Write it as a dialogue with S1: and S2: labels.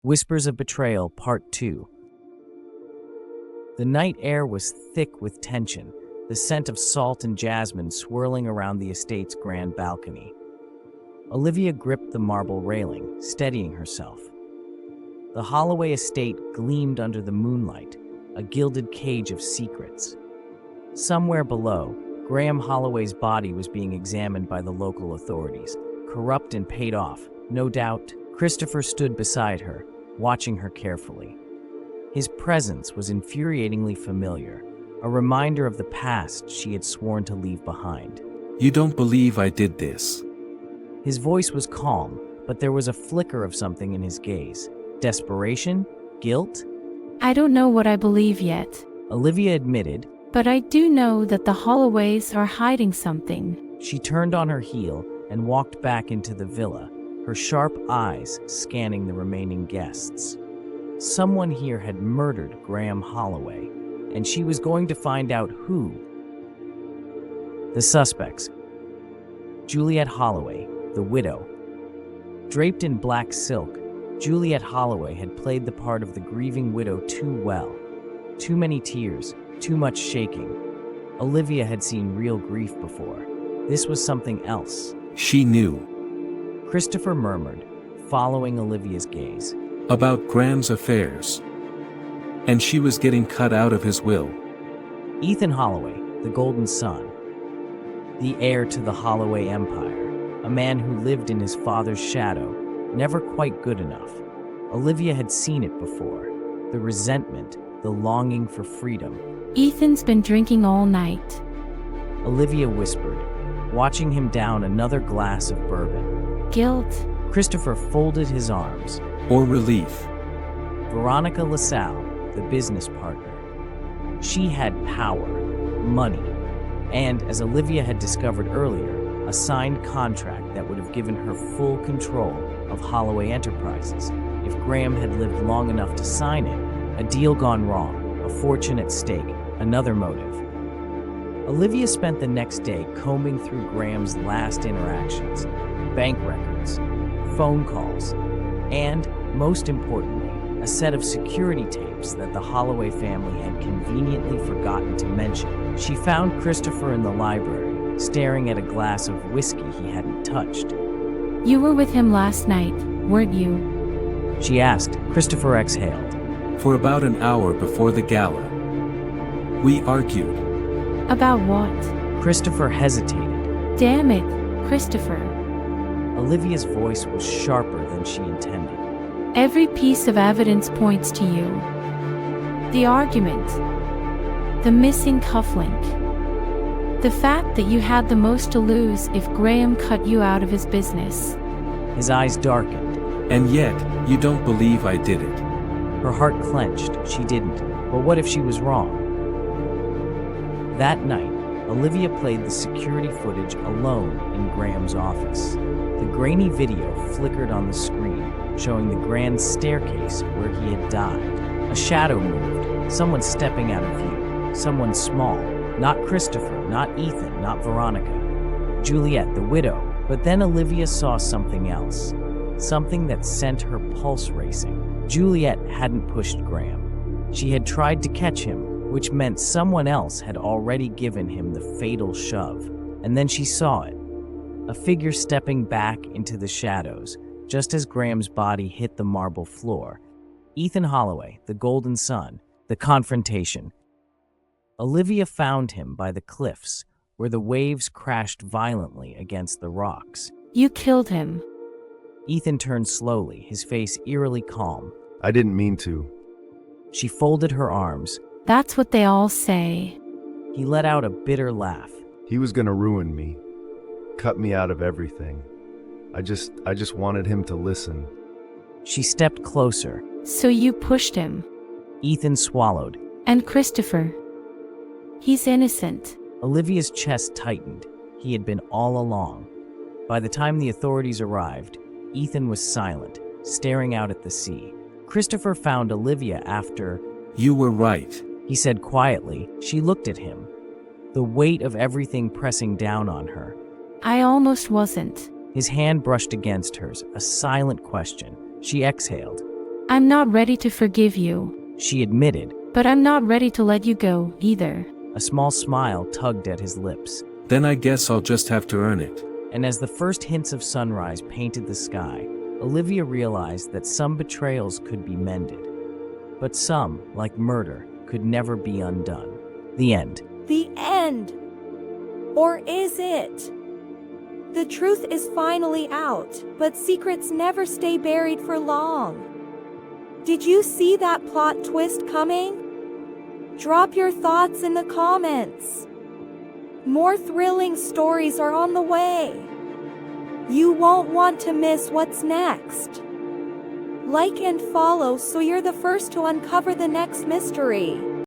S1: Whispers of Betrayal, Part 2. The night air was thick with tension, the scent of salt and jasmine swirling around the estate's grand balcony. Olivia gripped the marble railing, steadying herself. The Holloway estate gleamed under the moonlight, a gilded cage of secrets. Somewhere below, Graham Holloway's body was being examined by the local authorities, corrupt and paid off, no doubt. Christopher stood beside her, watching her carefully. His presence was infuriatingly familiar, a reminder of the past she had sworn to leave behind.
S2: You don't believe I did this?
S1: His voice was calm, but there was a flicker of something in his gaze. Desperation? Guilt?
S3: I don't know what I believe yet.
S1: Olivia admitted.
S3: But I do know that the Holloways are hiding something.
S1: She turned on her heel and walked back into the villa, her sharp eyes scanning the remaining guests. Someone here had murdered Graham Holloway, and she was going to find out who. The suspects. Juliet Holloway, the widow. Draped in black silk, Juliet Holloway had played the part of the grieving widow too well. Too many tears, too much shaking. Olivia had seen real grief before. This was something else.
S2: She knew.
S1: Christopher murmured, following Olivia's gaze.
S2: About Graham's affairs. And she was getting cut out of his will.
S1: Ethan Holloway, the golden son. The heir to the Holloway empire. A man who lived in his father's shadow, never quite good enough. Olivia had seen it before. The resentment, the longing for freedom.
S3: Ethan's been drinking all night.
S1: Olivia whispered, watching him down another glass of bourbon.
S3: Guilt.
S1: Christopher folded his arms.
S2: Or relief.
S1: Veronica LaSalle, the business partner. She had power, money, and, as Olivia had discovered earlier, a signed contract that would have given her full control of Holloway Enterprises if Graham had lived long enough to sign it. A deal gone wrong, a fortune at stake, another motive. Olivia spent the next day combing through Graham's last interactions, bank records, phone calls, and, most importantly, a set of security tapes that the Holloway family had conveniently forgotten to mention. She found Christopher in the library, staring at a glass of whiskey he hadn't touched.
S3: You were with him last night, weren't you?
S1: She asked. Christopher exhaled.
S2: For about an hour before the gala. We argued.
S3: About what?
S1: Christopher hesitated.
S3: Damn it, Christopher.
S1: Olivia's voice was sharper than she intended.
S3: Every piece of evidence points to you. The argument. The missing cufflink. The fact that you had the most to lose if Graham cut you out of his business.
S1: His eyes darkened.
S2: And yet, you don't believe I did it.
S1: Her heart clenched. She didn't. But what if she was wrong? That night, Olivia played the security footage alone in Graham's office. The grainy video flickered on the screen, showing the grand staircase where he had died. A shadow moved, someone stepping out of view, someone small. Not Christopher, not Ethan, not Veronica. Juliet, the widow. But then Olivia saw something else. Something that sent her pulse racing. Juliet hadn't pushed Graham. She had tried to catch him, which meant someone else had already given him the fatal shove. And then she saw it. A figure stepping back into the shadows, just as Graham's body hit the marble floor. Ethan Holloway, the golden son, the confrontation. Olivia found him by the cliffs, where the waves crashed violently against the rocks.
S3: You killed him.
S1: Ethan turned slowly, his face eerily calm.
S4: I didn't mean to.
S1: She folded her arms.
S3: That's what they all say.
S1: He let out a bitter laugh.
S4: He was gonna ruin me. Cut me out of everything. I just wanted him to listen.
S1: She stepped closer.
S3: So you pushed him.
S1: Ethan swallowed.
S3: And Christopher. He's innocent.
S1: Olivia's chest tightened. He had been all along. By the time the authorities arrived, Ethan was silent, staring out at the sea. Christopher found Olivia after.
S2: You were right.
S1: He said quietly. She looked at him, the weight of everything pressing down on her.
S3: I almost wasn't.
S1: His hand brushed against hers, a silent question. She exhaled.
S3: I'm not ready to forgive you,
S1: she admitted.
S3: but I'm not ready to let you go, either.
S1: A small smile tugged at his lips.
S2: Then I guess I'll just have to earn it.
S1: And as the first hints of sunrise painted the sky, Olivia realized that some betrayals could be mended. But some, like murder, could never be undone. The end.
S5: The end. Or is it? The truth is finally out, but secrets never stay buried for long. Did you see that plot twist coming? Drop your thoughts in the comments. More thrilling stories are on the way. You won't want to miss what's next. Like and follow so you're the first to uncover the next mystery.